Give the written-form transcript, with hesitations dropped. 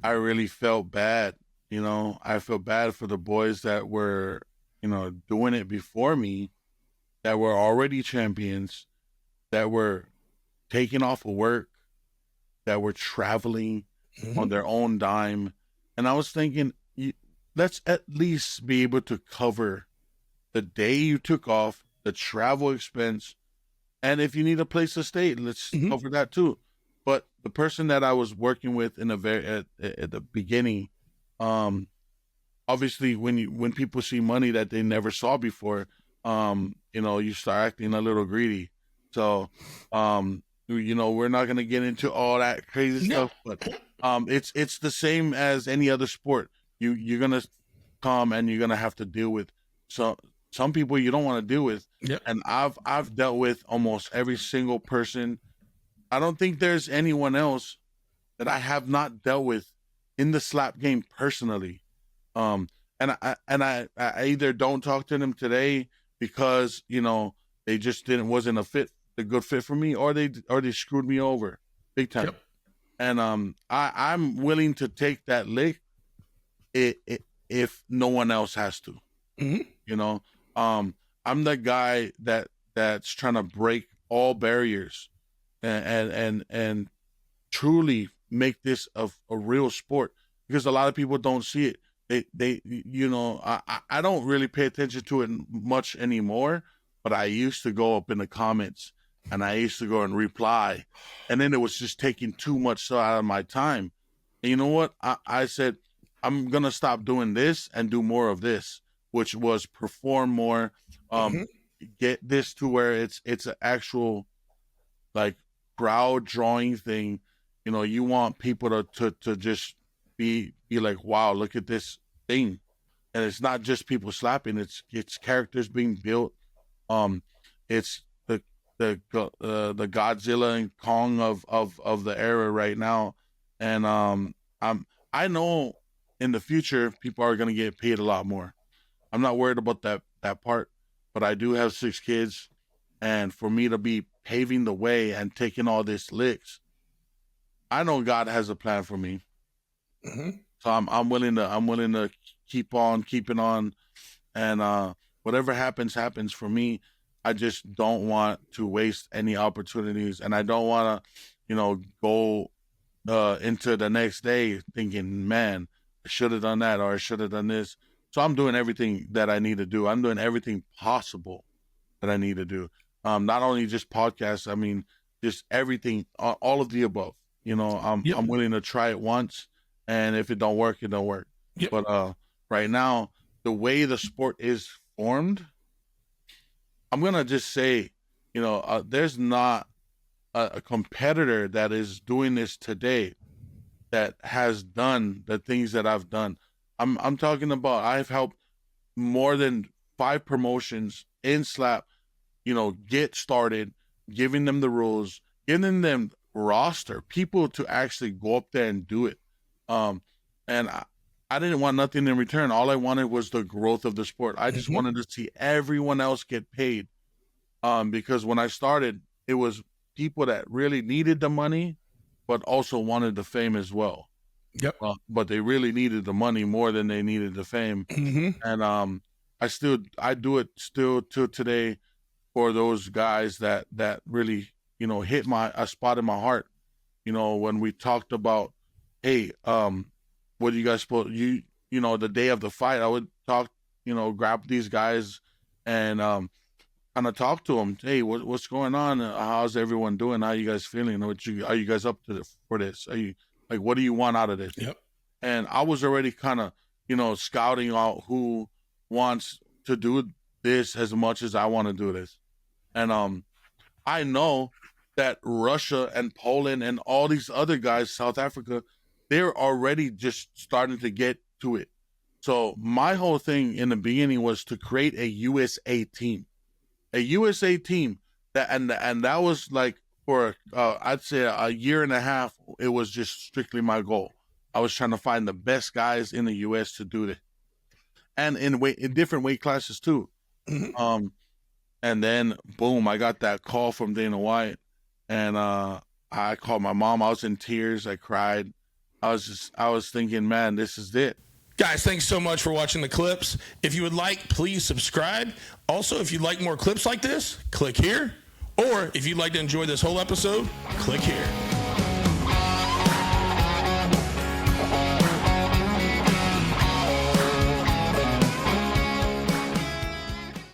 I really felt bad. I felt bad for the boys that were, doing it before me, that were already champions, that were taking off of work, that were traveling on their own dime. And I was thinking, let's at least be able to cover the day you took off, the travel expense, and if you need a place to stay, let's cover that too. But the person that I was working with in at the beginning, um, obviously when people see money that they never saw before, you start acting a little greedy. So, we're not gonna get into all that crazy stuff, but it's the same as any other sport. You're gonna come and you're gonna have to deal with some people you don't want to deal with. Yep. And I've dealt with almost every single person. I don't think there's anyone else that I have not dealt with in the slap game personally. And I either don't talk to them today because they just wasn't a good fit for me, or they screwed me over big time. Yep. And I'm willing to take that lick if no one else has to. I'm the guy that's trying to break all barriers and truly make this a real sport, because a lot of people don't see it. I don't really pay attention to it much anymore, but I used to go up in the comments and I used to go and reply, and then it was just taking too much out of my time. And you know what? I said, I'm going to stop doing this and do more of this, which was perform more, get this to where it's an actual like crowd drawing thing. You want people to just be like, wow, look at this thing. And it's not just people slapping, it's characters being built. It's the Godzilla and Kong of the era right now. And I know in the future people are going to get paid a lot more. I'm not worried about that part, but I do have 6 kids, and for me to be paving the way and taking all this licks, I know God has a plan for me. So I'm willing to keep on keeping on, and whatever happens for me. I just don't want to waste any opportunities, and I don't want to, go into the next day thinking, man, I should have done that, or I should have done this. So I'm doing everything that I need to do. I'm doing everything possible that I need to do. Not only just podcasts. I mean, just everything, all of the above. I'm willing to try it once, and if it don't work, it don't work. Yep. But right now, the way the sport is formed, I'm gonna just say, there's not a competitor that is doing this today that has done the things that I've done. I'm talking about, I've helped more than 5 promotions in slap, get started, giving them the rules, giving them roster, people to actually go up there and do it. And I didn't want nothing in return. All I wanted was the growth of the sport. I just wanted to see everyone else get paid. Because when I started, it was people that really needed the money, but also wanted the fame as well. Yep. But they really needed the money more than they needed the fame. And I do it still to today for those guys that really, hit a spot in my heart. When we talked about, hey, what do you guys supposed the day of the fight, I would talk, grab these guys and kind of talk to them. Hey, what's going on? How's everyone doing? How you guys feeling? Are you guys up to for this? Are you like, what do you want out of this? Yep. And I was already kind of, scouting out who wants to do this as much as I want to do this. And I know that Russia and Poland and all these other guys, South Africa, they're already just starting to get to it. So my whole thing in the beginning was to create a USA team, and that was like for I'd say a year and a half. It was just strictly my goal. I was trying to find the best guys in the US to do it, and in different weight classes too. And then boom, I got that call from Dana White, and I called my mom. I was in tears. I cried. I was thinking, man, this is it. Guys, thanks so much for watching the clips. If you would like, please subscribe. Also, if you'd like more clips like this, click here. Or if you'd like to enjoy this whole episode, click here.